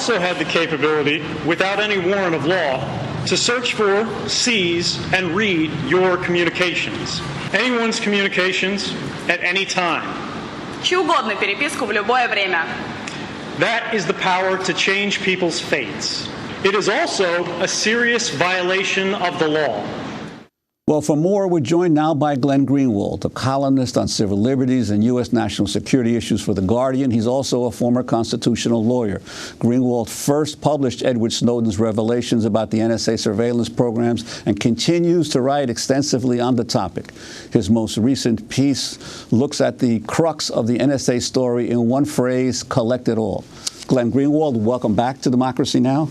also had the capability, withowithout any warrant of law, to search for, seize, and read your communications. Anyone's communications at any time. Чью угодно переписку в любое время. That is the power to change people's fates. It is also a serious violation of the law. Well, for more, we're joined now by Glenn Greenwald, a columnist on civil liberties and U.S. national security issues for The Guardian. He's also a former constitutional lawyer. Greenwald first published Edward Snowden's revelations about the NSA surveillance programs and continues to write extensively on the topic. His most recent piece looks at the crux of the NSA story in one phrase: collect it all. Glenn Greenwald, welcome back to Democracy Now!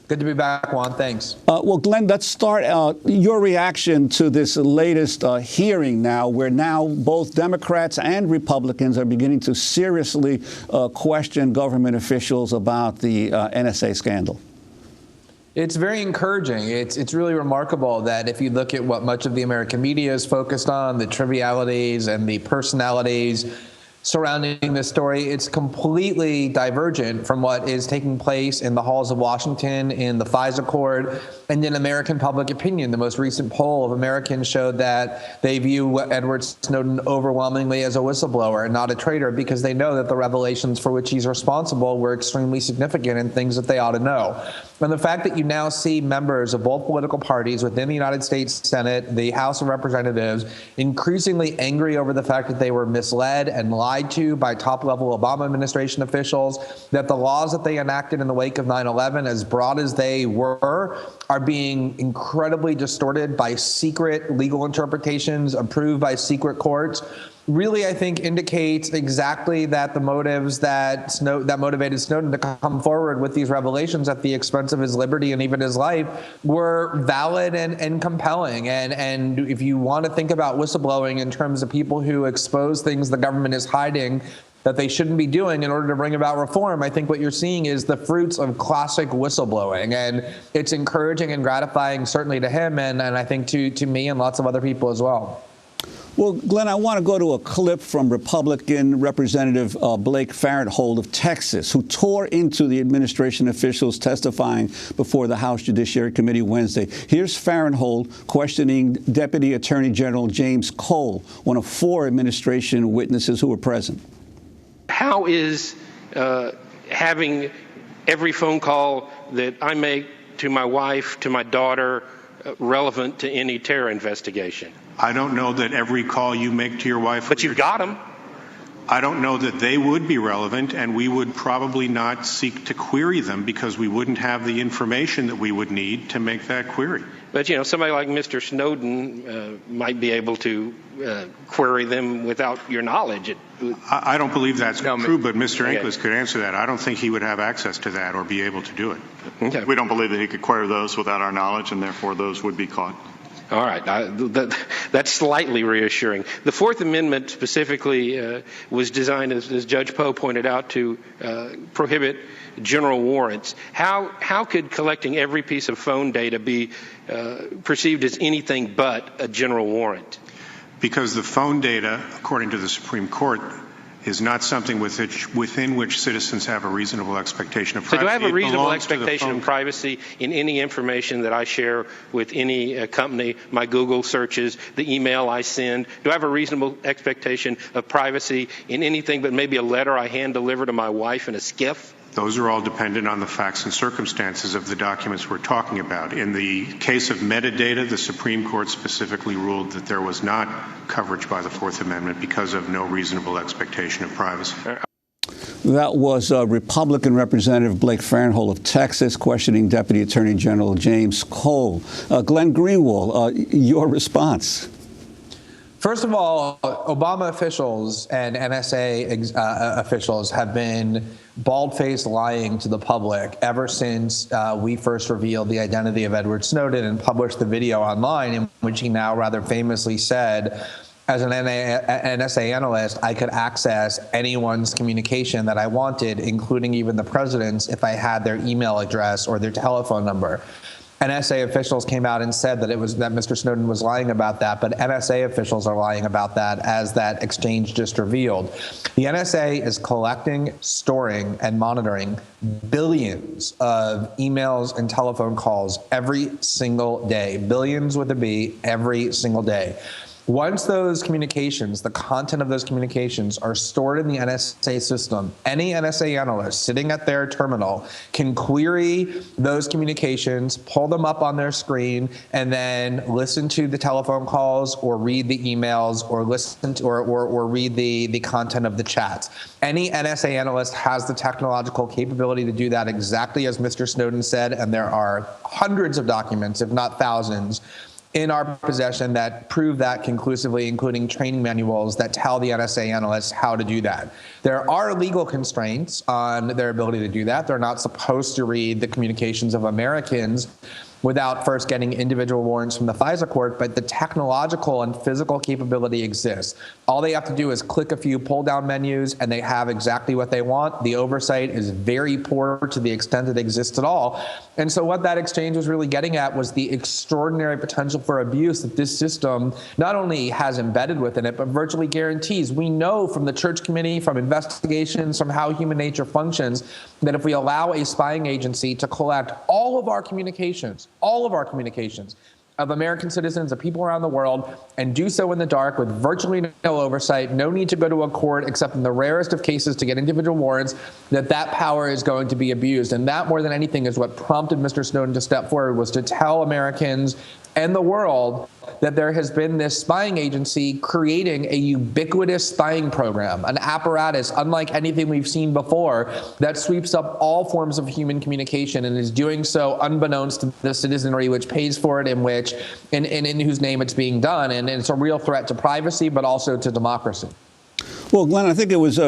Good to be back, Juan. Thanks. Well, Glenn, let's start your reaction to this latest hearing now, where now both Democrats and Republicans are beginning to seriously question government officials about the NSA scandal. It's very encouraging. It's really remarkable that if you look at what much of the American media is focused on, the trivialities and the personalities surrounding this story, it's completely divergent from what is taking place in the halls of Washington, in the FISA court, and in American public opinion. The most recent poll of Americans showed that they view Edward Snowden overwhelmingly as a whistleblower and not a traitor, because they know that the revelations for which he's responsible were extremely significant and things that they ought to know. And the fact that you now see members of both political parties within the United States Senate, the House of Representatives, increasingly angry over the fact that they were misled and lied to by top-level Obama administration officials, that the laws that they enacted in the wake of 9/11, as broad as they were, are being incredibly distorted by secret legal interpretations approved by secret courts, really, I think, indicates exactly that the motives that motivated Snowden to come forward with these revelations at the expense of his liberty and even his life were valid and compelling. And if you want to think about whistleblowing in terms of people who expose things the government is hiding that they shouldn't be doing in order to bring about reform, I think what you're seeing is the fruits of classic whistleblowing. And it's encouraging and gratifying, certainly to him, and I think to me and lots of other people as well. Well, Glenn, I want to go to a clip from Republican Representative Blake Farenthold of Texas, who tore into the administration officials testifying before the House Judiciary Committee Wednesday. Here's Farenthold questioning Deputy Attorney General James Cole, one of 4 administration witnesses who were present. How is having every phone call that I make to my wife, to my daughter, relevant to any terror investigation? I don't know that every call you make to your wife... But you've got them. I don't know that they would be relevant, and we would probably not seek to query them because we wouldn't have the information that we would need to make that query. But, you know, somebody like Mr. Snowden might be able to query them without your knowledge. I don't believe that's true, but Mr. Inglis could answer that. I don't think he would have access to that or be able to do it. Okay. We don't believe that he could query those without our knowledge, and therefore those would be caught. All right. That's slightly reassuring. The Fourth Amendment specifically was designed, as Judge Poe pointed out, to prohibit general warrants. How could collecting every piece of phone data be perceived as anything but a general warrant? Because the phone data, according to the Supreme Court, is not something within which citizens have a reasonable expectation of privacy. So do I have a reasonable expectation of privacy in any information that I share with any company, my Google searches, the email I send? Do I have a reasonable expectation of privacy in anything but maybe a letter I hand deliver to my wife in a skiff? Those are all dependent on the facts and circumstances of the documents we're talking about. In the case of metadata, the Supreme Court specifically ruled that there was not coverage by the Fourth Amendment because of no reasonable expectation of privacy. That was Republican Representative Blake Farenthold of Texas questioning Deputy Attorney General James Cole. Glenn Greenwald, your response. First of all, Obama officials and NSA officials have been bald-faced lying to the public ever since we first revealed the identity of Edward Snowden and published the video online in which he now rather famously said, as an NSA analyst, I could access anyone's communication that I wanted, including even the president's, if I had their email address or their telephone number. NSA officials came out and said that Mr. Snowden was lying about that, but NSA officials are lying about that, as that exchange just revealed. The NSA is collecting, storing, and monitoring billions of emails and telephone calls every single day. Billions with a B, every single day. Once those communications, the content of those communications, are stored in the NSA system, any NSA analyst sitting at their terminal can query those communications, pull them up on their screen, and then listen to the telephone calls or read the emails or listen to, or read the content of the chats. Any NSA analyst has the technological capability to do that, exactly as Mr. Snowden said, and there are hundreds of documents, if not thousands, in our possession that prove that conclusively, including training manuals that tell the NSA analysts how to do that. There are legal constraints on their ability to do that. They're not supposed to read the communications of Americans without first getting individual warrants from the FISA court, but the technological and physical capability exists. All they have to do is click a few pull-down menus, and they have exactly what they want. The oversight is very poor to the extent it exists at all. And so what that exchange was really getting at was the extraordinary potential for abuse that this system not only has embedded within it, but virtually guarantees. We know from the Church Committee, from investigations, from how human nature functions, that if we allow a spying agency to collect all of our communications of American citizens, of people around the world, and do so in the dark with virtually no oversight, no need to go to a court except in the rarest of cases to get individual warrants, that power is going to be abused. And that, more than anything, is what prompted Mr. Snowden to step forward, was to tell Americans and the world that there has been this spying agency creating a ubiquitous spying program, an apparatus unlike anything we've seen before, that sweeps up all forms of human communication and is doing so unbeknownst to the citizenry which pays for it, in whose name it's being done. And it's a real threat to privacy, but also to democracy. Well, Glenn, I think it was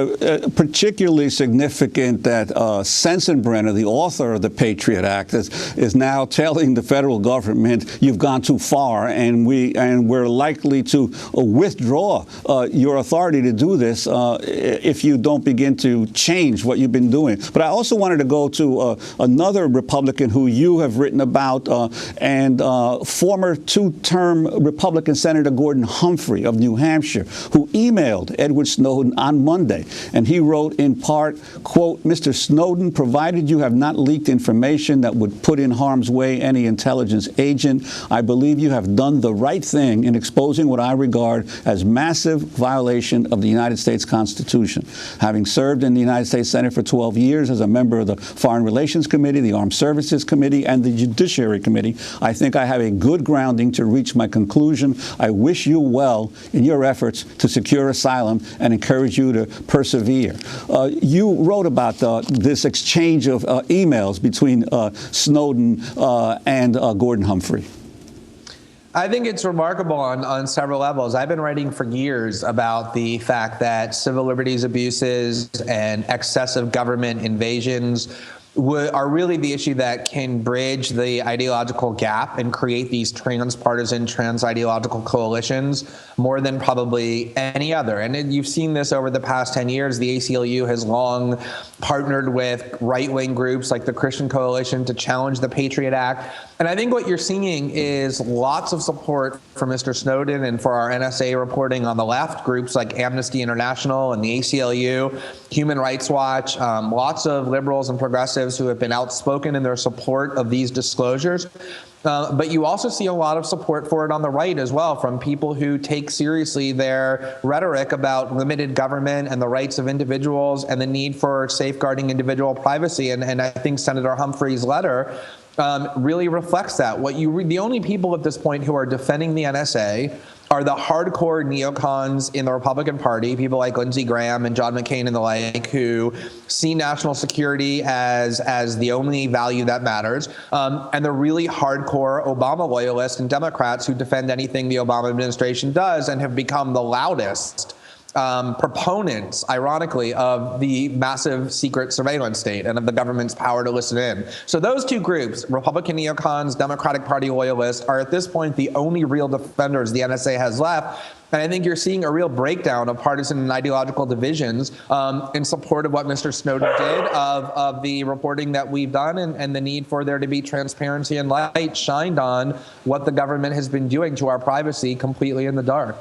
particularly significant that Sensenbrenner, the author of the Patriot Act, is now telling the federal government, you've gone too far, and we're likely to withdraw your authority to do this if you don't begin to change what you've been doing. But I also wanted to go to another Republican who you have written about, and former two-term Republican Senator Gordon Humphrey of New Hampshire, who emailed Edward Snowden on Monday. And he wrote in part, quote, Mr. Snowden, provided you have not leaked information that would put in harm's way any intelligence agent, I believe you have done the right thing in exposing what I regard as massive violation of the United States Constitution. Having served in the United States Senate for 12 years as a member of the Foreign Relations Committee, the Armed Services Committee, and the Judiciary Committee, I think I have a good grounding to reach my conclusion. I wish you well in your efforts to secure asylum and encourage you to persevere. You wrote about this exchange of emails between Snowden and Gordon Humphrey. I think it's remarkable on several levels. I've been writing for years about the fact that civil liberties abuses and excessive government invasions are really the issue that can bridge the ideological gap and create these transpartisan, trans-ideological coalitions more than probably any other. And you've seen this over the past 10 years. The ACLU has long partnered with right-wing groups like the Christian Coalition to challenge the Patriot Act. And I think what you're seeing is lots of support for Mr. Snowden and for our NSA reporting on the left, groups like Amnesty International and the ACLU, Human Rights Watch, lots of liberals and progressives who have been outspoken in their support of these disclosures. But you also see a lot of support for it on the right as well, from people who take seriously their rhetoric about limited government and the rights of individuals and the need for safeguarding individual privacy. And I think Senator Humphrey's letter really reflects that. The only people at this point who are defending the NSA are the hardcore neocons in the Republican Party, people like Lindsey Graham and John McCain and the like, who see national security as the only value that matters, and the really hardcore Obama loyalists and Democrats who defend anything the Obama administration does and have become the loudest proponents, ironically, of the massive secret surveillance state and of the government's power to listen in. So those two groups, Republican neocons, Democratic Party loyalists, are at this point the only real defenders the NSA has left. And I think you're seeing a real breakdown of partisan and ideological divisions in support of what Mr. Snowden did, of the reporting that we've done, and the need for there to be transparency and light shined on what the government has been doing to our privacy completely in the dark.